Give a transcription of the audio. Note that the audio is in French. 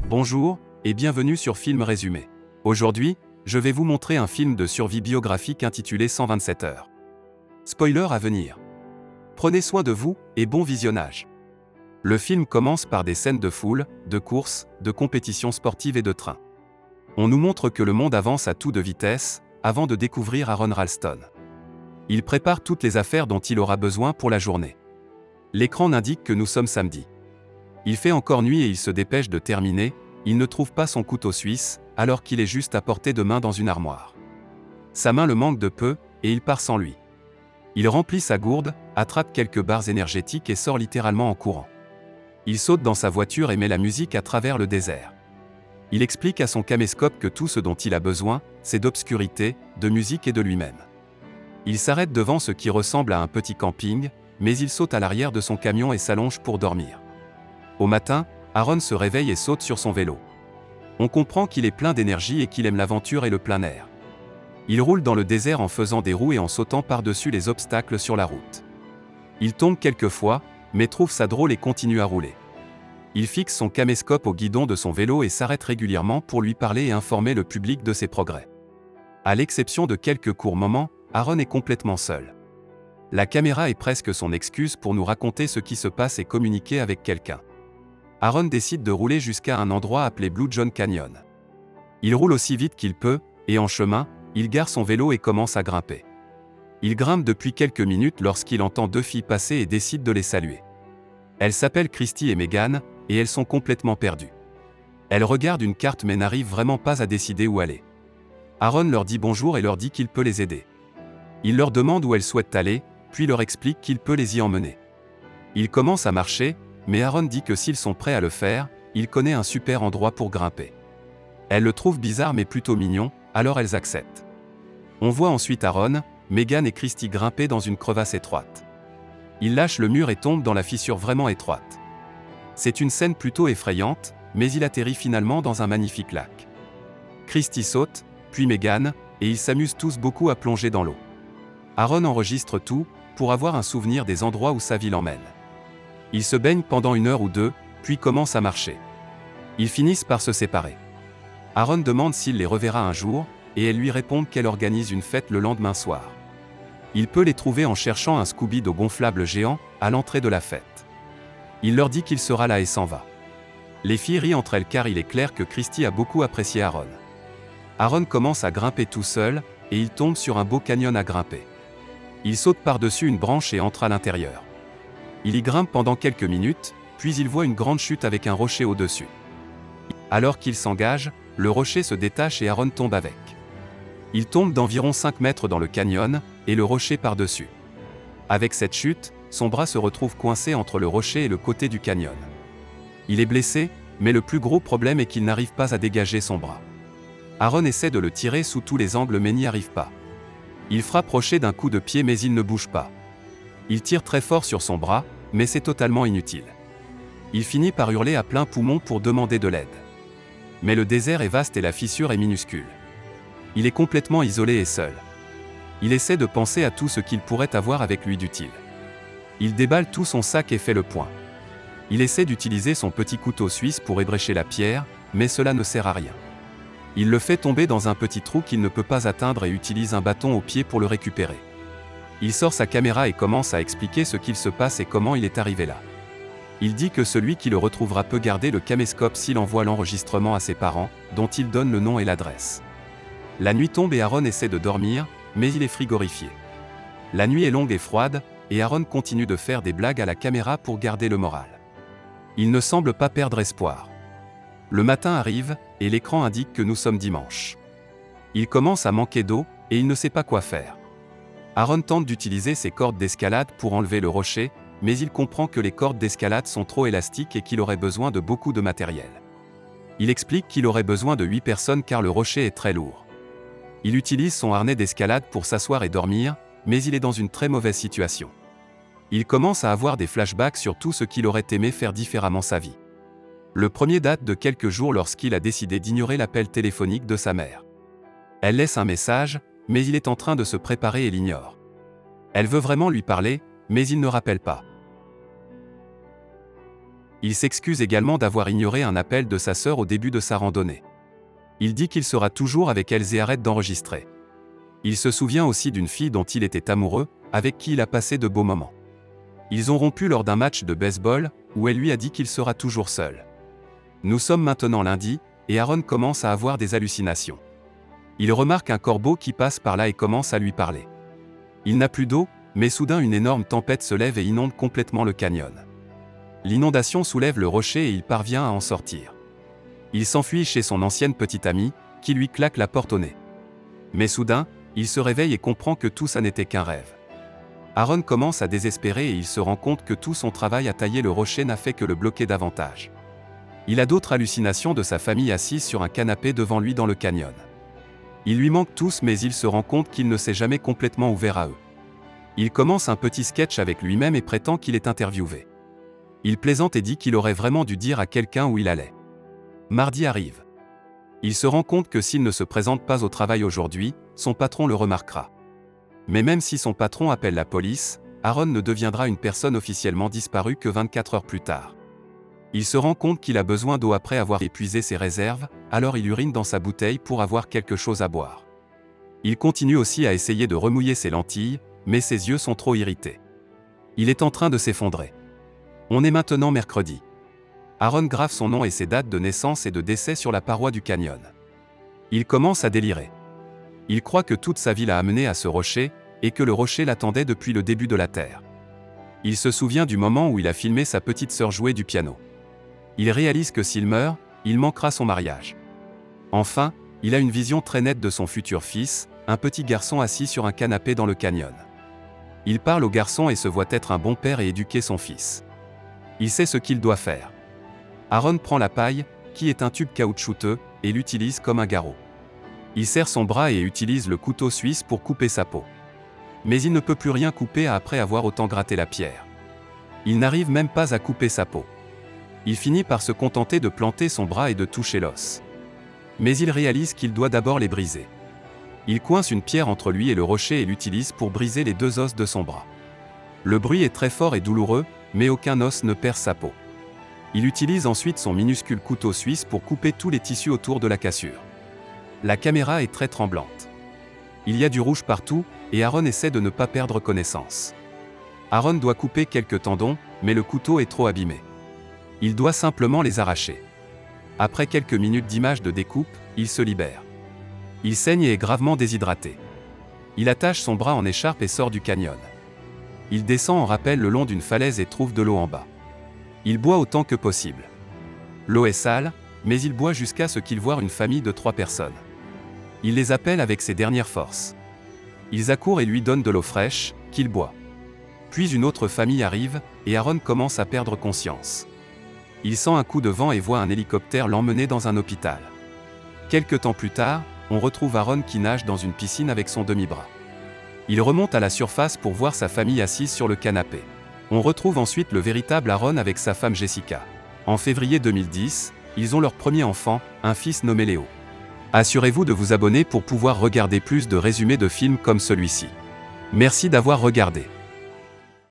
Bonjour, et bienvenue sur Film Résumé. Aujourd'hui, je vais vous montrer un film de survie biographique intitulé 127 heures. Spoiler à venir. Prenez soin de vous, et bon visionnage. Le film commence par des scènes de foule, de courses, de compétitions sportives et de trains. On nous montre que le monde avance à toute vitesse, avant de découvrir Aaron Ralston. Il prépare toutes les affaires dont il aura besoin pour la journée. L'écran n'indique que nous sommes samedi. Il fait encore nuit et il se dépêche de terminer, il ne trouve pas son couteau suisse, alors qu'il est juste à portée de main dans une armoire. Sa main le manque de peu, et il part sans lui. Il remplit sa gourde, attrape quelques barres énergétiques et sort littéralement en courant. Il saute dans sa voiture et met la musique à travers le désert. Il explique à son caméscope que tout ce dont il a besoin, c'est d'obscurité, de musique et de lui-même. Il s'arrête devant ce qui ressemble à un petit camping, mais il saute à l'arrière de son camion et s'allonge pour dormir. Au matin, Aaron se réveille et saute sur son vélo. On comprend qu'il est plein d'énergie et qu'il aime l'aventure et le plein air. Il roule dans le désert en faisant des roues et en sautant par-dessus les obstacles sur la route. Il tombe quelques fois, mais trouve ça drôle et continue à rouler. Il fixe son caméscope au guidon de son vélo et s'arrête régulièrement pour lui parler et informer le public de ses progrès. À l'exception de quelques courts moments, Aaron est complètement seul. La caméra est presque son excuse pour nous raconter ce qui se passe et communiquer avec quelqu'un. Aaron décide de rouler jusqu'à un endroit appelé Blue John Canyon. Il roule aussi vite qu'il peut, et en chemin, il gare son vélo et commence à grimper. Il grimpe depuis quelques minutes lorsqu'il entend deux filles passer et décide de les saluer. Elles s'appellent Christy et Megan, et elles sont complètement perdues. Elles regardent une carte mais n'arrivent vraiment pas à décider où aller. Aaron leur dit bonjour et leur dit qu'il peut les aider. Il leur demande où elles souhaitent aller, puis leur explique qu'il peut les y emmener. Ils commencent à marcher, mais Aaron dit que s'ils sont prêts à le faire, il connaît un super endroit pour grimper. Elles le trouvent bizarre mais plutôt mignon, alors elles acceptent. On voit ensuite Aaron, Megan et Christy grimper dans une crevasse étroite. Ils lâchent le mur et tombent dans la fissure vraiment étroite. C'est une scène plutôt effrayante, mais il atterrit finalement dans un magnifique lac. Christy saute, puis Megan, et ils s'amusent tous beaucoup à plonger dans l'eau. Aaron enregistre tout, pour avoir un souvenir des endroits où sa vie l'emmène. Ils se baignent pendant 1 heure ou 2, puis commencent à marcher. Ils finissent par se séparer. Aaron demande s'il les reverra un jour, et elles lui répondent qu'elle organise une fête le lendemain soir. Il peut les trouver en cherchant un Scooby-Doo gonflable géant, à l'entrée de la fête. Il leur dit qu'il sera là et s'en va. Les filles rient entre elles car il est clair que Christy a beaucoup apprécié Aaron. Aaron commence à grimper tout seul, et il tombe sur un beau canyon à grimper. Il saute par-dessus une branche et entre à l'intérieur. Il y grimpe pendant quelques minutes, puis il voit une grande chute avec un rocher au-dessus. Alors qu'il s'engage, le rocher se détache et Aaron tombe avec. Il tombe d'environ 5 mètres dans le canyon, et le rocher par-dessus. Avec cette chute, son bras se retrouve coincé entre le rocher et le côté du canyon. Il est blessé, mais le plus gros problème est qu'il n'arrive pas à dégager son bras. Aaron essaie de le tirer sous tous les angles mais n'y arrive pas. Il frappe rocher d'un coup de pied mais il ne bouge pas. Il tire très fort sur son bras, mais c'est totalement inutile. Il finit par hurler à plein poumon pour demander de l'aide. Mais le désert est vaste et la fissure est minuscule. Il est complètement isolé et seul. Il essaie de penser à tout ce qu'il pourrait avoir avec lui d'utile. Il déballe tout son sac et fait le point. Il essaie d'utiliser son petit couteau suisse pour ébrécher la pierre, mais cela ne sert à rien. Il le fait tomber dans un petit trou qu'il ne peut pas atteindre et utilise un bâton au pied pour le récupérer. Il sort sa caméra et commence à expliquer ce qu'il se passe et comment il est arrivé là. Il dit que celui qui le retrouvera peut garder le caméscope s'il envoie l'enregistrement à ses parents, dont il donne le nom et l'adresse. La nuit tombe et Aaron essaie de dormir, mais il est frigorifié. La nuit est longue et froide, et Aaron continue de faire des blagues à la caméra pour garder le moral. Il ne semble pas perdre espoir. Le matin arrive, et l'écran indique que nous sommes dimanche. Il commence à manquer d'eau, et il ne sait pas quoi faire. Aaron tente d'utiliser ses cordes d'escalade pour enlever le rocher, mais il comprend que les cordes d'escalade sont trop élastiques et qu'il aurait besoin de beaucoup de matériel. Il explique qu'il aurait besoin de 8 personnes car le rocher est très lourd. Il utilise son harnais d'escalade pour s'asseoir et dormir, mais il est dans une très mauvaise situation. Il commence à avoir des flashbacks sur tout ce qu'il aurait aimé faire différemment sa vie. Le premier date de quelques jours lorsqu'il a décidé d'ignorer l'appel téléphonique de sa mère. Elle laisse un message, mais il est en train de se préparer et l'ignore. Elle veut vraiment lui parler, mais il ne rappelle pas. Il s'excuse également d'avoir ignoré un appel de sa sœur au début de sa randonnée. Il dit qu'il sera toujours avec elles et arrête d'enregistrer. Il se souvient aussi d'une fille dont il était amoureux, avec qui il a passé de beaux moments. Ils ont rompu lors d'un match de baseball, où elle lui a dit qu'il sera toujours seul. Nous sommes maintenant lundi, et Aaron commence à avoir des hallucinations. Il remarque un corbeau qui passe par là et commence à lui parler. Il n'a plus d'eau, mais soudain une énorme tempête se lève et inonde complètement le canyon. L'inondation soulève le rocher et il parvient à en sortir. Il s'enfuit chez son ancienne petite amie, qui lui claque la porte au nez. Mais soudain, il se réveille et comprend que tout ça n'était qu'un rêve. Aaron commence à désespérer et il se rend compte que tout son travail à tailler le rocher n'a fait que le bloquer davantage. Il a d'autres hallucinations de sa famille assise sur un canapé devant lui dans le canyon. Ils lui manquent tous mais il se rend compte qu'il ne s'est jamais complètement ouvert à eux. Il commence un petit sketch avec lui-même et prétend qu'il est interviewé. Il plaisante et dit qu'il aurait vraiment dû dire à quelqu'un où il allait. Mardi arrive. Il se rend compte que s'il ne se présente pas au travail aujourd'hui, son patron le remarquera. Mais même si son patron appelle la police, Aaron ne deviendra une personne officiellement disparue que 24 heures plus tard. Il se rend compte qu'il a besoin d'eau après avoir épuisé ses réserves, alors il urine dans sa bouteille pour avoir quelque chose à boire. Il continue aussi à essayer de remouiller ses lentilles, mais ses yeux sont trop irrités. Il est en train de s'effondrer. On est maintenant mercredi. Aaron grave son nom et ses dates de naissance et de décès sur la paroi du canyon. Il commence à délirer. Il croit que toute sa vie l'a amené à ce rocher, et que le rocher l'attendait depuis le début de la Terre. Il se souvient du moment où il a filmé sa petite sœur jouer du piano. Il réalise que s'il meurt, il manquera son mariage. Enfin, il a une vision très nette de son futur fils, un petit garçon assis sur un canapé dans le canyon. Il parle au garçon et se voit être un bon père et éduquer son fils. Il sait ce qu'il doit faire. Aaron prend la paille, qui est un tube caoutchouteux, et l'utilise comme un garrot. Il serre son bras et utilise le couteau suisse pour couper sa peau. Mais il ne peut plus rien couper après avoir autant gratté la pierre. Il n'arrive même pas à couper sa peau. Il finit par se contenter de planter son bras et de toucher l'os. Mais il réalise qu'il doit d'abord les briser. Il coince une pierre entre lui et le rocher et l'utilise pour briser les deux os de son bras. Le bruit est très fort et douloureux, mais aucun os ne perce sa peau. Il utilise ensuite son minuscule couteau suisse pour couper tous les tissus autour de la cassure. La caméra est très tremblante. Il y a du rouge partout, et Aaron essaie de ne pas perdre connaissance. Aaron doit couper quelques tendons, mais le couteau est trop abîmé. Il doit simplement les arracher. Après quelques minutes d'images de découpe, il se libère. Il saigne et est gravement déshydraté. Il attache son bras en écharpe et sort du canyon. Il descend en rappel le long d'une falaise et trouve de l'eau en bas. Il boit autant que possible. L'eau est sale, mais il boit jusqu'à ce qu'il voie une famille de 3 personnes. Il les appelle avec ses dernières forces. Ils accourent et lui donnent de l'eau fraîche, qu'il boit. Puis une autre famille arrive, et Aaron commence à perdre conscience. Il sent un coup de vent et voit un hélicoptère l'emmener dans un hôpital. Quelque temps plus tard, on retrouve Aaron qui nage dans une piscine avec son demi-bras. Il remonte à la surface pour voir sa famille assise sur le canapé. On retrouve ensuite le véritable Aaron avec sa femme Jessica. En février 2010, ils ont leur premier enfant, un fils nommé Léo. Assurez-vous de vous abonner pour pouvoir regarder plus de résumés de films comme celui-ci. Merci d'avoir regardé.